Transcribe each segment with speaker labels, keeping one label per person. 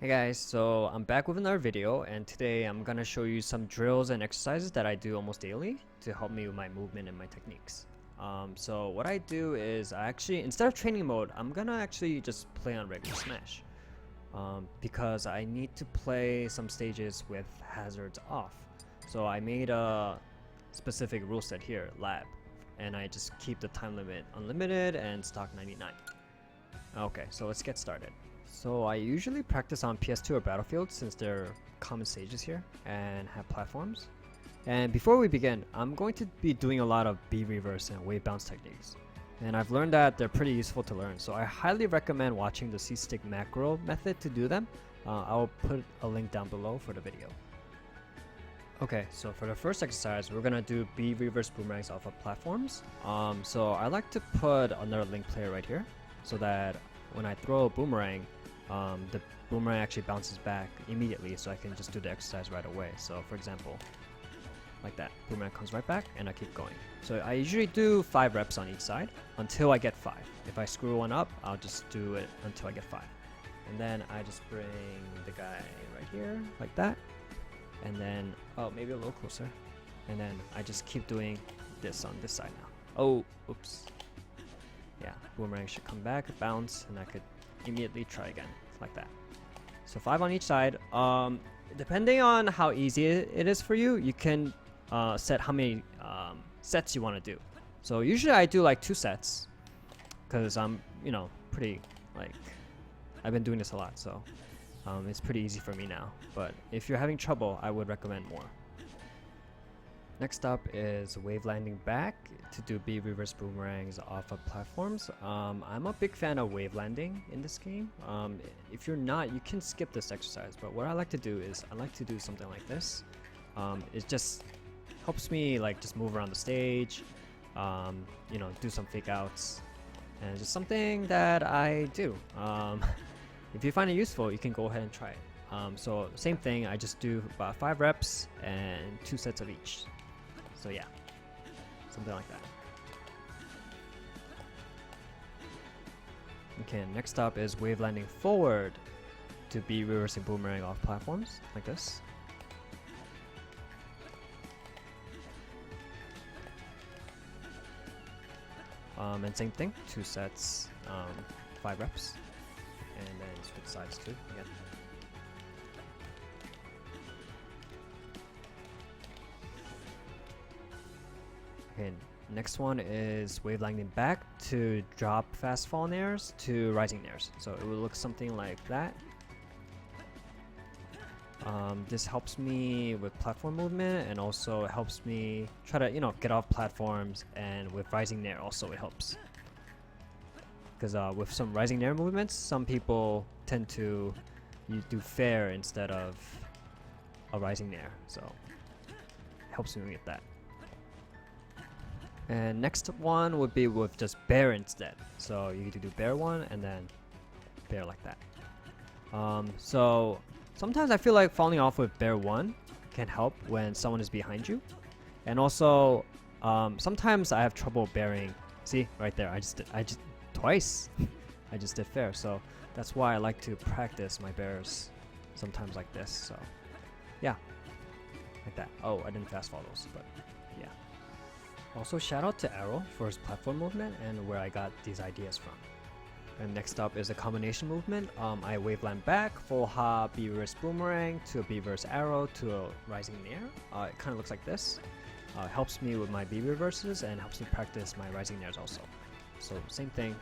Speaker 1: Hey guys, so I'm back with another video, and today I'm gonna show you some drills and exercises that I do almost daily to help me with my movement and my techniques. So what I do is I actually, instead of training mode, I'm gonna actually just play on regular Smash. Because I need to play some stages with hazards off. So I made a specific rule set here, lab, and I just keep the time limit unlimited and stock 99. Okay, so let's get started. So I usually practice on PS2 or Battlefield since they're common stages here and have platforms. And before we begin, I'm going to be doing a lot of B reverse and wave bounce techniques. And I've learned that they're pretty useful to learn, so I highly recommend watching the C-stick macro method to do them. I'll put a link down below for the video. Okay, so for the first exercise, we're gonna do B reverse boomerangs off of platforms. So I like to put another link player right here, so that when I throw a boomerang, the boomerang actually bounces back immediately, so I can just do the exercise right away. So for example, like that, boomerang comes right back and I keep going. So I usually do 5 reps on each side until I get 5. If I screw one up, I'll just do it until I get 5. And then I just bring the guy right here, like that. And then, oh, maybe a little closer. And then I just keep doing this on this side now. Oh, oops. Yeah, boomerang should come back, bounce, and I could immediately try again, like that. So 5 on each side. Depending on how easy it is for you, you can set how many sets you want to do. So usually I do like 2 sets because I'm, pretty, like, I've been doing this a lot, so it's pretty easy for me now. But if you're having trouble, I would recommend more. Next up is wave landing back to do B reverse boomerangs off of platforms. I'm a big fan of wave landing in this game. If you're not, you can skip this exercise, but what I like to do is I like to do something like this. It just helps me like just move around the stage, do some fake outs, and just something that I do. If you find it useful, you can go ahead and try it. So same thing, I just do about 5 reps and 2 sets of each. So yeah, something like that. Okay, next up is wave landing forward to be reversing boomerang off platforms, like this. And same thing, 2 sets, 5 reps, and then switch sides too, again. Okay, next one is wave landing back to drop fastfall nairs to rising nairs. So it will look something like that. This helps me with platform movement, and also helps me try to get off platforms, and with rising nair also it helps. Because with some rising nair movements, some people tend to do fair instead of a rising nair, so it helps me with that. And next one would be with just bair instead. So you need to do bair one and then bair like that. So sometimes I feel like falling off with bair 1 can help when someone is behind you. And also sometimes I have trouble bairing. See right there, I just twice I just did fair. So that's why I like to practice my bairs sometimes like this. So yeah, like that. Oh, I didn't fast follow those, but yeah. Also, shout out to Arrow for his platform movement and where I got these ideas from. And next up is a combination movement. I wave land back, full hop, B reverse boomerang to a B reverse arrow to a rising nair. It kind of looks like this. Helps me with my B reverses and helps me practice my rising nairs also. So same thing,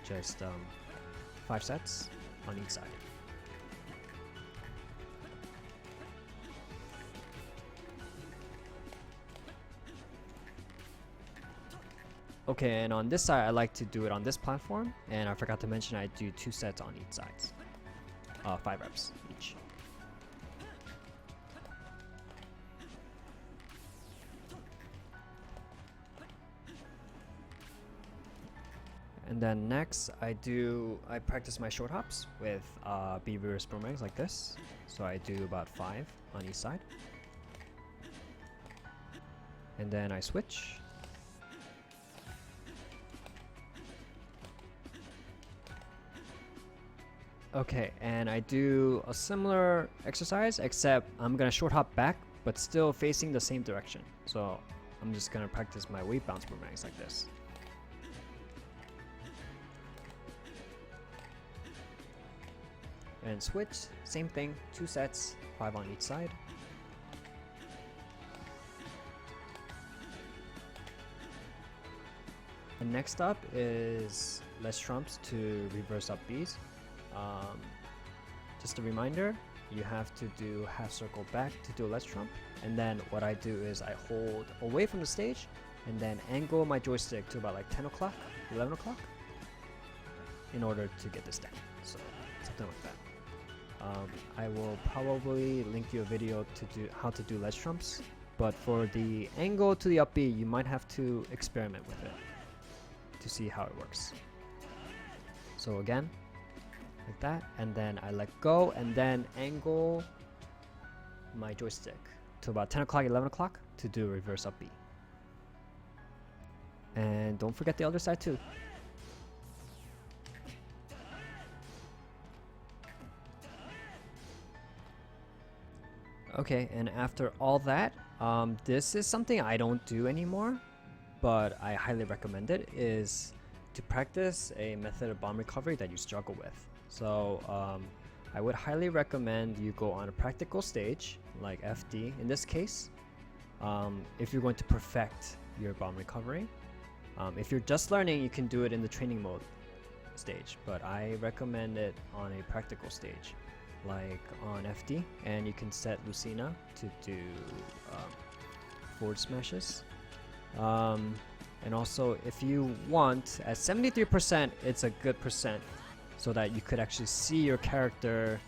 Speaker 1: just 5 sets on each side. Okay, and on this side, I like to do it on this platform, and I forgot to mention I do 2 sets on each side, 5 reps each. And then next, I practice my short hops with B reverse boomerangs like this. So I do about 5 on each side, and then I switch. Okay, and I do a similar exercise, except I'm gonna short hop back, but still facing the same direction. So I'm just gonna practice my wave bounce boomerangs like this. And switch, same thing, 2 sets, 5 on each side. And next up is Ledgetrumps to reverse up Bs. Just a reminder, you have to do half circle back to do a Ledgetrump, and then what I do is I hold away from the stage and then angle my joystick to about like 10 o'clock, 11 o'clock in order to get this down. So something like that. I will probably link you a video to do how to do Ledgetrumps, but for the angle to the up B, you might have to experiment with it to see how it works. So again, like that, and then I let go and then angle my joystick to about 10 o'clock, 11 o'clock to do a reverse up B. And don't forget the other side too. Okay, and after all that, this is something I don't do anymore, but I highly recommend it, is to practice a method of bomb recovery that you struggle with. So I would highly recommend you go on a practical stage like FD in this case, if you're going to perfect your bomb recovery. If you're just learning, you can do it in the training mode stage, but I recommend it on a practical stage like on FD, and you can set Lucina to do forward smashes. And also, if you want, at 73%, it's a good percent so that you could actually see your character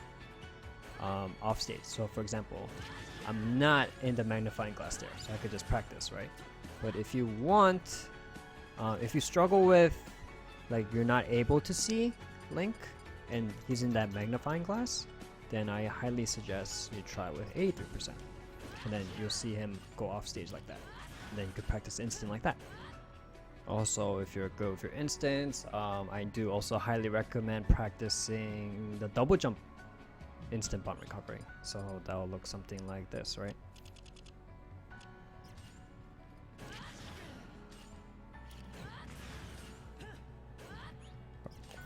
Speaker 1: off stage. So for example, I'm not in the magnifying glass there, so I could just practice, right? But if you want, if you struggle with, like, you're not able to see Link and he's in that magnifying glass, then I highly suggest you try with 83%. And then you'll see him go off stage like that. And then you could practice instant like that. Also, if you're good with your instants, I do also highly recommend practicing the double jump instant bomb recovery. So that'll look something like this, right?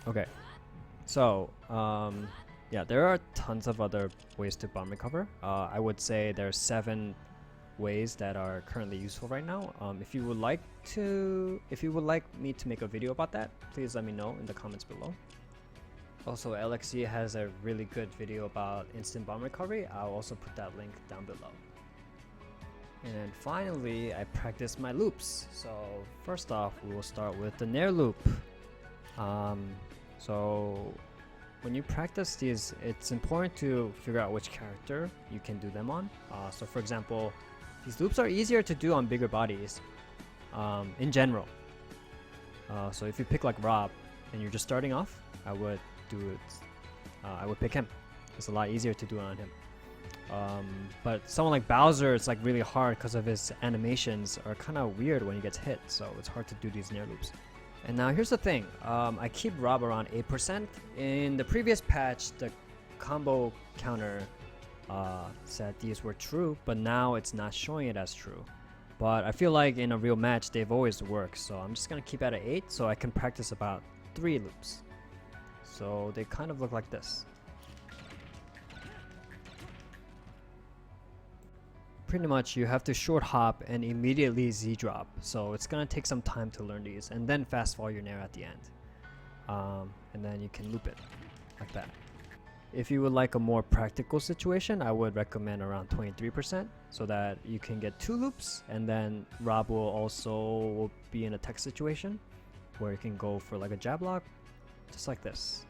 Speaker 1: Okay, so yeah, there are tons of other ways to bomb recover. I would say there are 7 ways that are currently useful right now. If you would like me to make a video about that, please let me know in the comments below. Also, LXC has a really good video about instant bomb recovery. I'll also put that link down below. And finally, I practice my loops. So first off, we will start with the Nair loop. So when you practice these, it's important to figure out which character you can do them on. So for example, these loops are easier to do on bigger bodies in general. So if you pick like Rob and you're just starting off, I would do it. I would pick him. It's a lot easier to do it on him. But someone like Bowser, it's like really hard because of his animations are kind of weird when he gets hit. So it's hard to do these Nair loops. And now here's the thing, I keep Rob around 8%. In the previous patch, the combo counter said these were true, but now it's not showing it as true. But I feel like in a real match, they've always worked, so I'm just gonna keep it at 8 so I can practice about 3 loops. So they kind of look like this. Pretty much you have to short hop and immediately Z drop, so it's gonna take some time to learn these, and then fast fall your Nair at the end, and then you can loop it like that. If you would like a more practical situation, I would recommend around 23% so that you can get 2 loops, and then Rob will also be in a tech situation where you can go for like a jab lock just like this.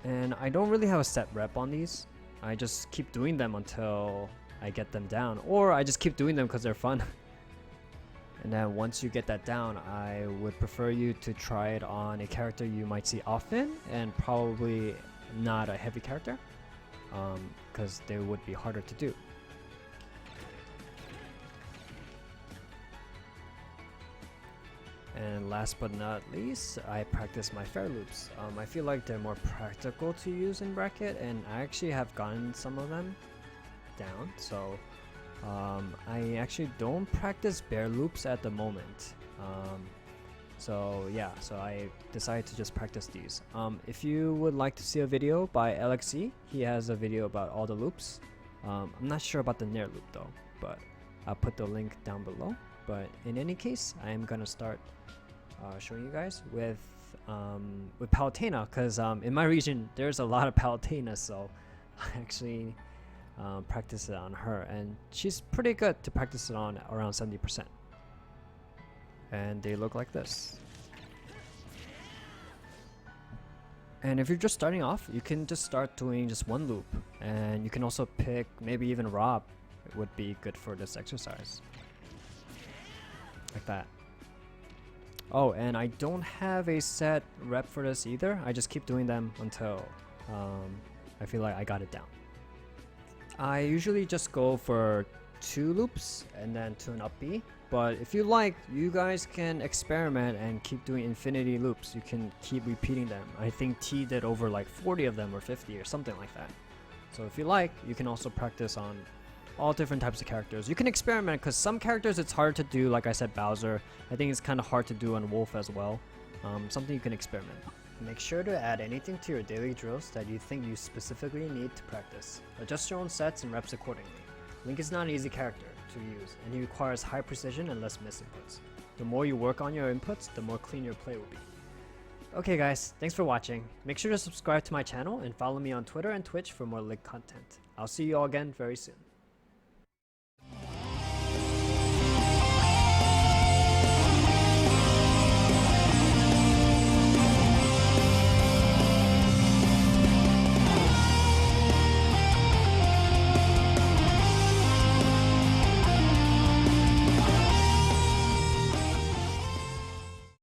Speaker 1: And I don't really have a set rep on these. I just keep doing them until I get them down, or I just keep doing them because they're fun. And then once you get that down, I would prefer you to try it on a character you might see often, and probably not a heavy character, because they would be harder to do. And last but not least, I practice my fair loops. I feel like they're more practical to use in bracket, and I actually have gotten some of them down. So I actually don't practice bair loops at the moment. So yeah, so I decided to just practice these. If you would like to see a video by LXE, he has a video about all the loops. I'm not sure about the Nair loop though, but I'll put the link down below. But in any case, I am gonna start showing you guys with Palutena, because in my region there's a lot of Palutena, so I actually practice it on her, and she's pretty good to practice it on, around 70%. And they look like this. And if you're just starting off, you can just start doing just one loop, and you can also pick maybe even Rob. It would be good for this exercise, like that. Oh, and I don't have a set rep for this either. I just keep doing them until I feel like I got it down. I usually just go for 2 loops and then to an up B, but if you like, you guys can experiment and keep doing infinity loops. You can keep repeating them. I think T did over like 40 of them or 50 or something like that. So if you like, you can also practice on all different types of characters. You can experiment, because some characters it's hard to do, like I said, Bowser. I think it's kind of hard to do on Wolf as well. Something you can experiment. Make sure to add anything to your daily drills that you think you specifically need to practice. Adjust your own sets and reps accordingly. Link is not an easy character to use, and he requires high precision and less miss inputs. The more you work on your inputs, the more clean your play will be. Okay guys, thanks for watching. Make sure to subscribe to my channel and follow me on Twitter and Twitch for more Lig content. I'll see you all again very soon.